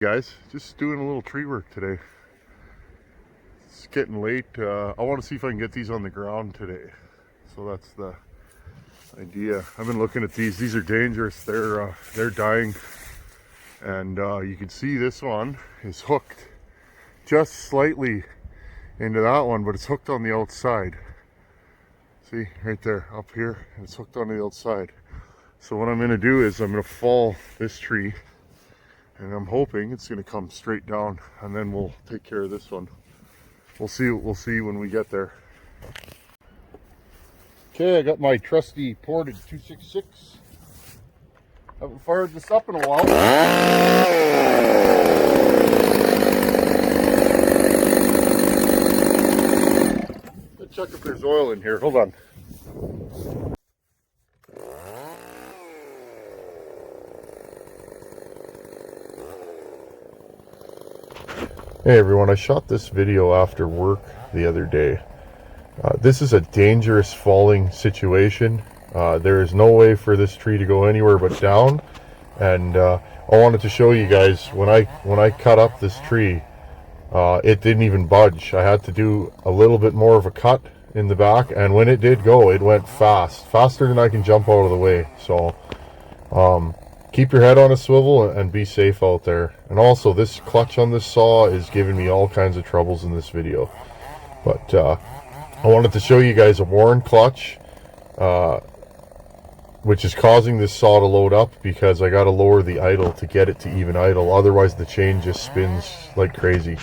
Guys, just doing a little tree work today. It's getting late. I want to see if I can get these on the ground today. So that's the idea. I've been looking at these. These are dangerous. They're dying, and you can see this one is hooked just slightly into that one, but it's hooked on the outside. See right there, up here, and it's hooked on the outside. So what I'm going to do is I'm going to fall this tree. And I'm hoping it's going to come straight down, and then we'll take care of this one. We'll see when we get there. Okay, I got my trusty ported 266. Haven't fired this up in a while. Let's check if there's oil in here. Hold on. Hey everyone, I shot this video after work the other day. This is a dangerous falling situation. There is no way for this tree to go anywhere but down, and I wanted to show you guys when I cut up this tree, it didn't even budge. I had to do a little bit more of a cut in the back, and when it did go, it went faster than I can jump out of the way. So keep your head on a swivel and be safe out there. And also, this clutch on this saw is giving me all kinds of troubles in this video. But I wanted to show you guys a worn clutch, which is causing this saw to load up because I got to lower the idle to get it to even idle. Otherwise, the chain just spins like crazy.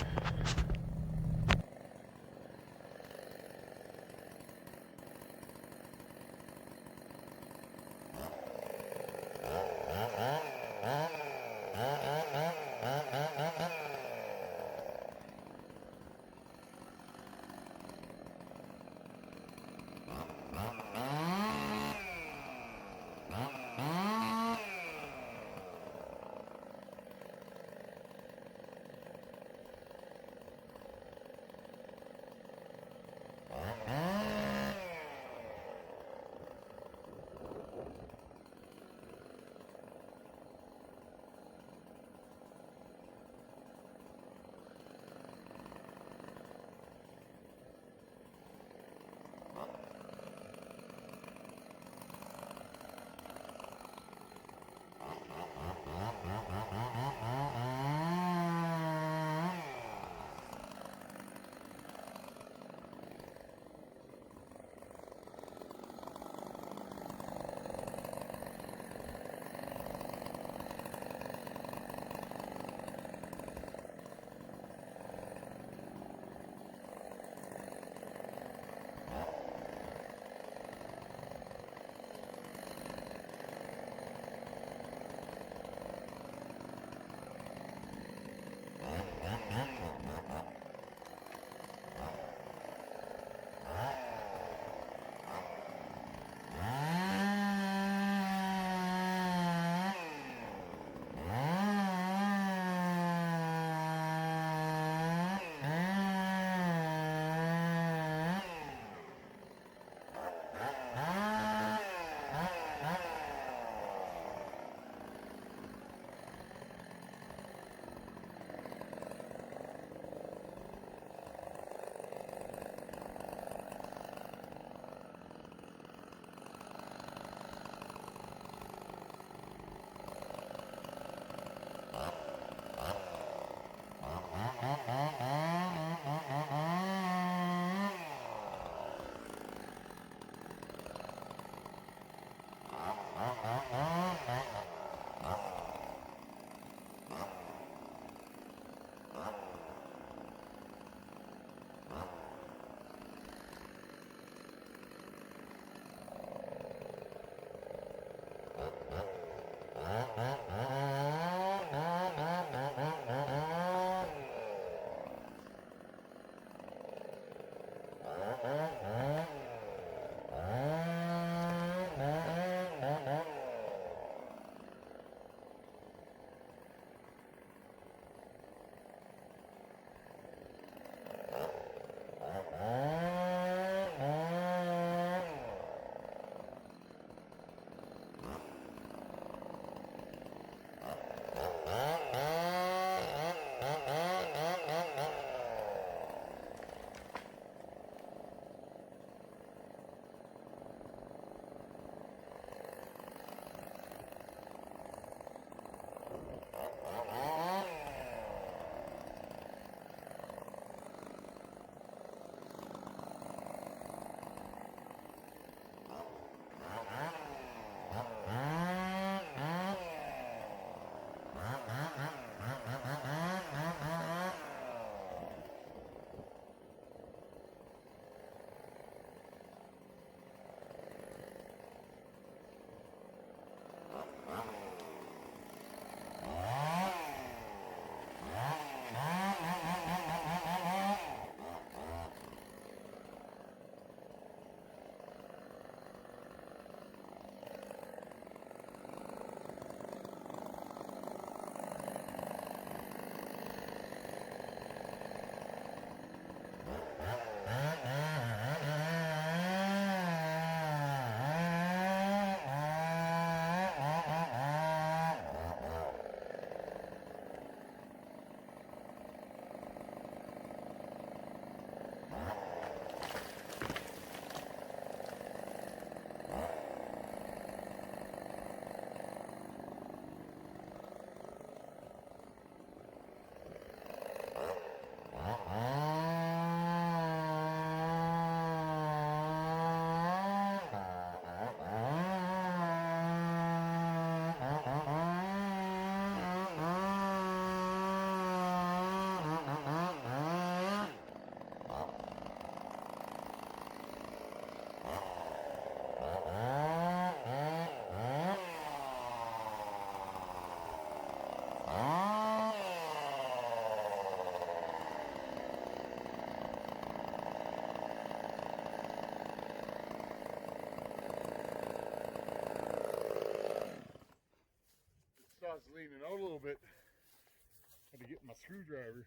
my screwdriver.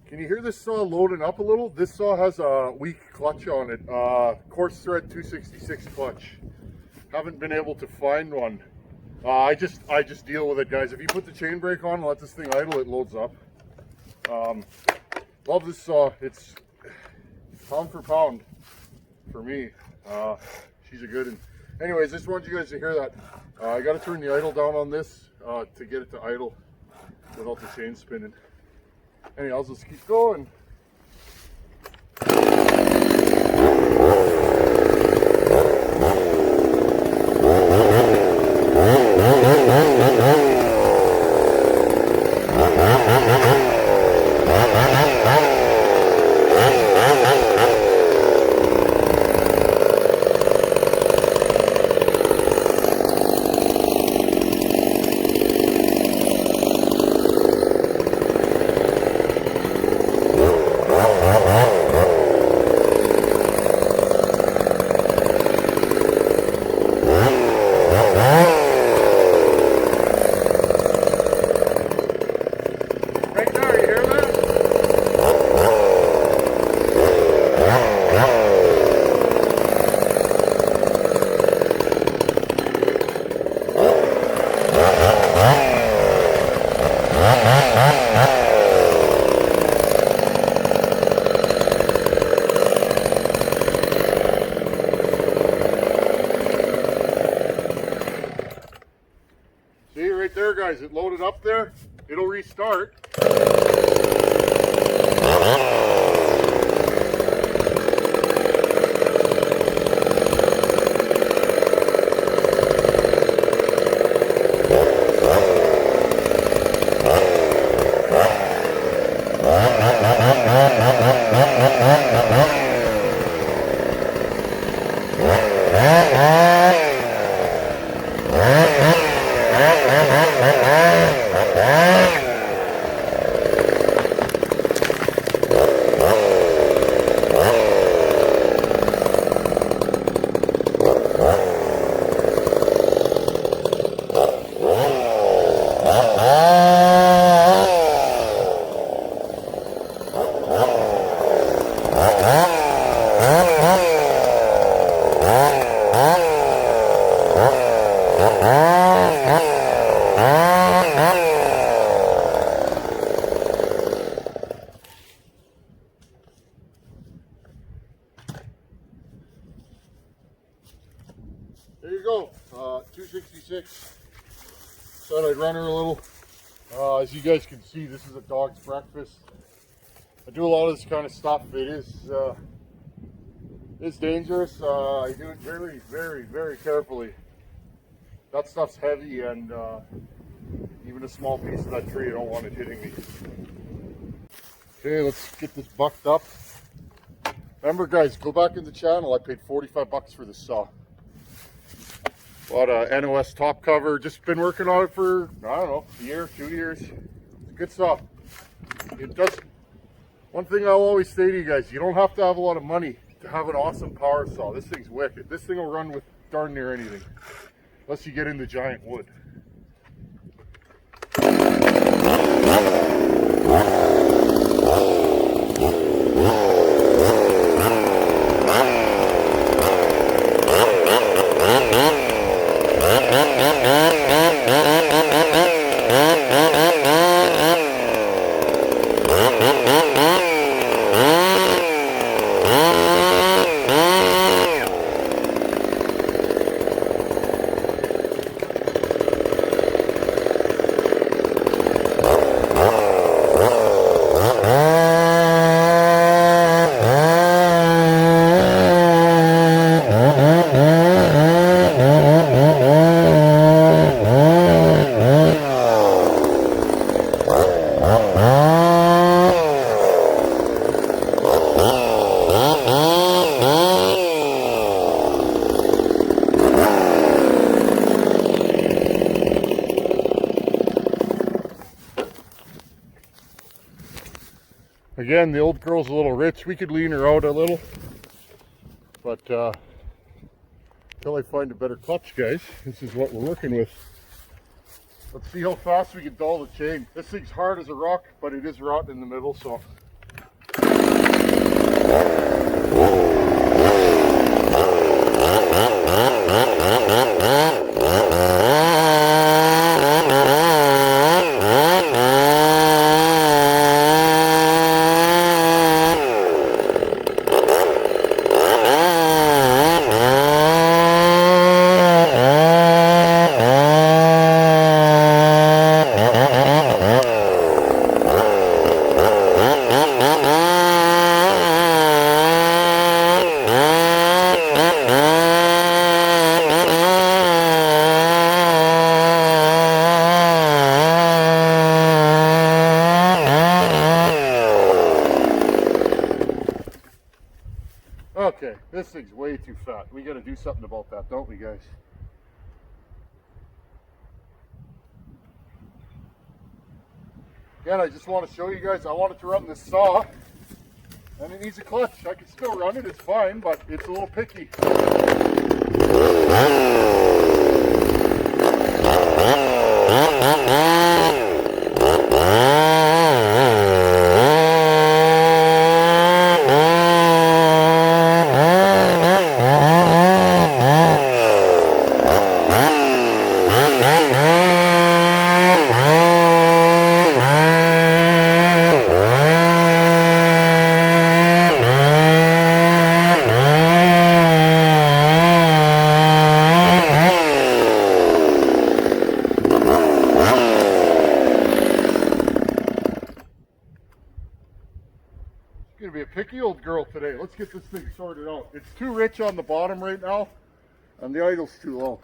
Can you hear this saw loading up a little? This saw has a weak clutch on it, coarse thread 266 clutch. Haven't been able to find one. I just deal with it, guys. If you put the chain brake on and let this thing idle, it loads up. Love this saw. It's pound for pound for me. She's a good one. Anyways, just wanted you guys to hear that. I got to turn the idle down on this to get it to idle without the chain spinning. Anyhow, I'll just keep going. See right there, guys, it loaded up there. It'll restart. There you go, 266. Thought I'd run her a little. As you guys can see, this is a dog's breakfast. I do a lot of this kind of stuff. It's dangerous. I do it very, very, very carefully. That stuff's heavy, and even a small piece of that tree, I don't want it hitting me. Okay, let's get this bucked up. Remember, guys, go back in the channel. I paid 45 bucks for this saw. Bought a NOS top cover. Just been working on it for, I don't know, a year, 2 years. It's a good saw. It does. One thing I'll always say to you guys, you don't have to have a lot of money to have an awesome power saw. This thing's wicked. This thing will run with darn near anything, unless you get into giant wood. Again, the old girl's a little rich. We could lean her out a little. But until I find a better clutch, guys, this is what we're working with. Let's see how fast we can dull the chain. This thing's hard as a rock, but it is rotten in the middle, so. Okay, this thing's way too fat. We got to do something about that, don't we, guys? Again, I just want to show you guys, I wanted to run this saw, and it needs a clutch. I can still run it, it's fine, but it's a little picky. Gonna be a picky old girl today. Let's get this thing sorted out. It's too rich on the bottom right now, and the idle's too low.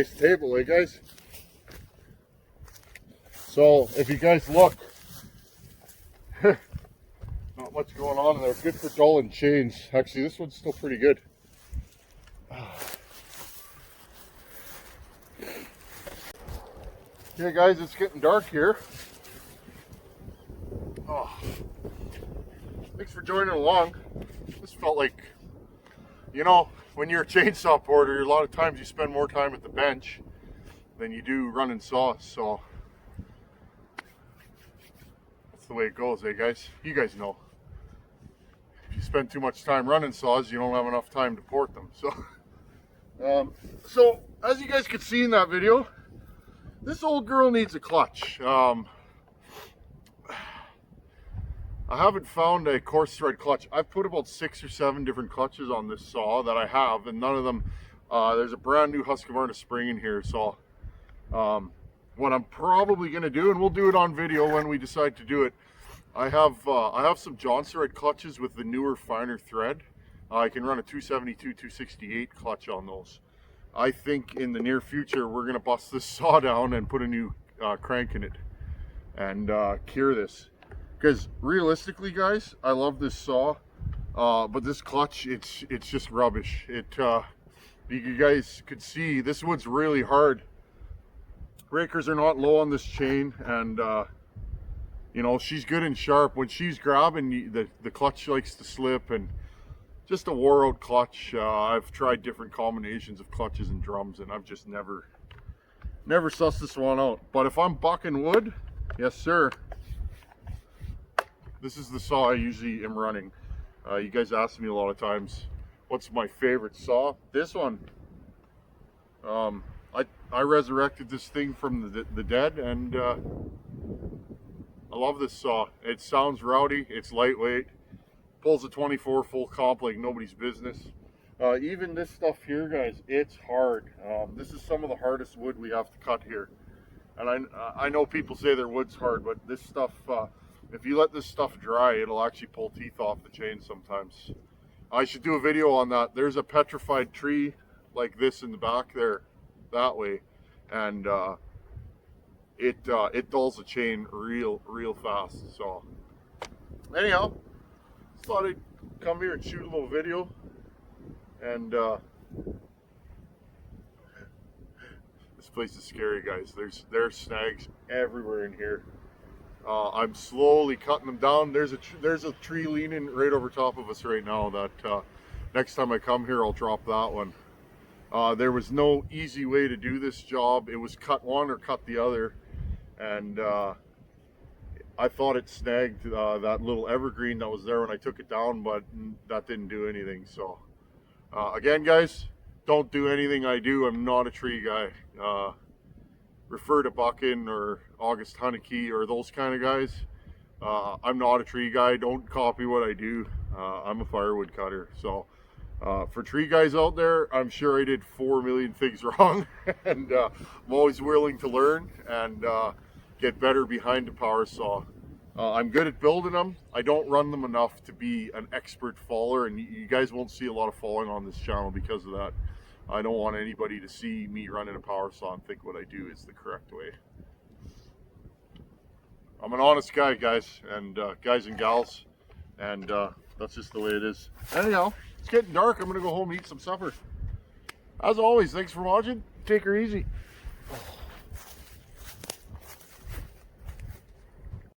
nice table, eh guys? So if you guys look, not much going on in there. Good for dulling chains. Actually, this one's still pretty good. Okay guys, it's getting dark here. Oh, thanks for joining along. This felt like, you know, when you're a chainsaw porter, a lot of times you spend more time at the bench than you do running saws, so that's the way it goes, eh guys? You guys know. If you spend too much time running saws, you don't have enough time to port them. So as you guys could see in that video, this old girl needs a clutch. I haven't found a coarse thread clutch. I've put about 6 or 7 different clutches on this saw that I have, and none of them, there's a brand new Husqvarna spring in here. So what I'm probably going to do, and we'll do it on video when we decide to do it, I have some Johnson thread clutches with the newer finer thread. I can run a 272, 268 clutch on those. I think in the near future we're going to bust this saw down and put a new crank in it and cure this. Because realistically, guys, I love this saw, but this clutch, it's just rubbish. You guys could see this wood's really hard. Breakers are not low on this chain, and you know, she's good and sharp. When she's grabbing, the clutch likes to slip, and just a wore out clutch. I've tried different combinations of clutches and drums, and I've just never sussed this one out. But if I'm bucking wood, yes sir, this is the saw I usually am running. You guys ask me a lot of times, what's my favorite saw? This one. I resurrected this thing from the dead, and I love this saw. It sounds rowdy, it's lightweight, pulls a 24 full comp like nobody's business. Even this stuff here, guys, it's hard. This is some of the hardest wood we have to cut here. And I know people say their wood's hard, but this stuff, if you let this stuff dry, it'll actually pull teeth off the chain sometimes. I should do a video on that. There's a petrified tree like this in the back there, that way, and it dulls the chain real fast. So anyhow, just thought I'd come here and shoot a little video, and this place is scary, guys. There's snags everywhere in here. I'm slowly cutting them down. There's a tree leaning right over top of us right now that next time I come here I'll drop that one. There was no easy way to do this job. It was cut one or cut the other, and I thought it snagged that little evergreen that was there when I took it down, but that didn't do anything. So again, guys, don't do anything I do. I'm not a tree guy. Refer to Buckin or August Hunneke or those kind of guys. I'm not a tree guy. Don't copy what I do. I'm a firewood cutter. So for tree guys out there, I'm sure I did 4 million things wrong, and I'm always willing to learn and get better behind a power saw. I'm good at building them. I don't run them enough to be an expert faller, and you guys won't see a lot of falling on this channel because of that. I don't want anybody to see me running a power saw and think what I do is the correct way. I'm an honest guy, guys and gals, and that's just the way it is. Anyhow, it's getting dark. I'm gonna go home and eat some supper. As always, thanks for watching. Take her easy.